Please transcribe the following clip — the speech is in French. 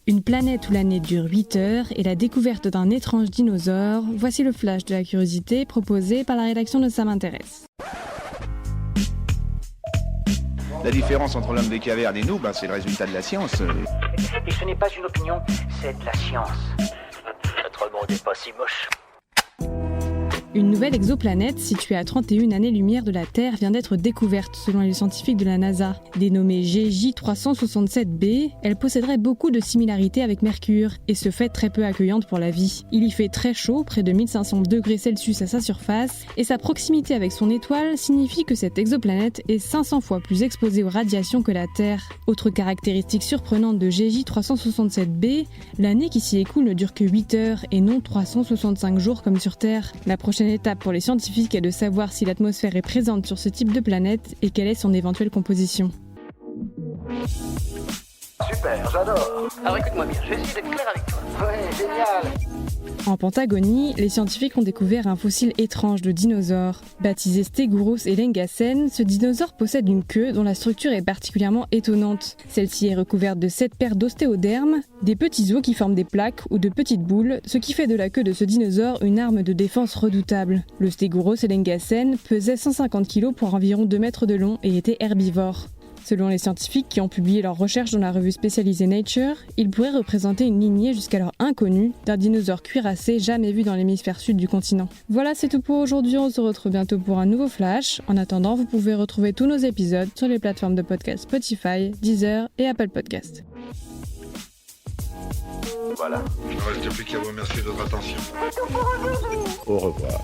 Une planète où l'année dure 8 heures et la découverte d'un étrange dinosaure, voici le flash de la curiosité proposé par la rédaction de Ça m'intéresse. La différence entre l'homme des cavernes et nous, c'est le résultat de la science. Et ce n'est pas une opinion, c'est de la science. Notre monde n'est pas si moche. Une nouvelle exoplanète située à 31 années-lumière de la Terre vient d'être découverte selon les scientifiques de la NASA. Dénommée GJ367b, elle posséderait beaucoup de similarités avec Mercure et se fait très peu accueillante pour la vie. Il y fait très chaud, près de 1500 degrés Celsius à sa surface, et sa proximité avec son étoile signifie que cette exoplanète est 500 fois plus exposée aux radiations que la Terre. Autre caractéristique surprenante de GJ367b, l'année qui s'y écoule ne dure que 8 heures et non 365 jours comme sur Terre. La prochaine étape pour les scientifiques est de savoir si l'atmosphère est présente sur ce type de planète et quelle est son éventuelle composition. Super, j'adore. Alors écoute-moi bien, je vais essayer d'être clair avec toi. Ouais, génial. En Patagonie, les scientifiques ont découvert un fossile étrange de dinosaure. Baptisé Stegouros elengasen, ce dinosaure possède une queue dont la structure est particulièrement étonnante. Celle-ci est recouverte de 7 paires d'ostéodermes, des petits os qui forment des plaques ou de petites boules, ce qui fait de la queue de ce dinosaure une arme de défense redoutable. Le Stegouros elengasen pesait 150 kg pour environ 2 mètres de long et était herbivore. Selon les scientifiques qui ont publié leurs recherches dans la revue spécialisée Nature, il pourrait représenter une lignée jusqu'alors inconnue d'un dinosaure cuirassé jamais vu dans l'hémisphère sud du continent. Voilà, c'est tout pour aujourd'hui, on se retrouve bientôt pour un nouveau flash. En attendant, vous pouvez retrouver tous nos épisodes sur les plateformes de podcast Spotify, Deezer et Apple Podcast. Voilà. Il ne reste plus qu'à vous remercier de votre attention. Au revoir.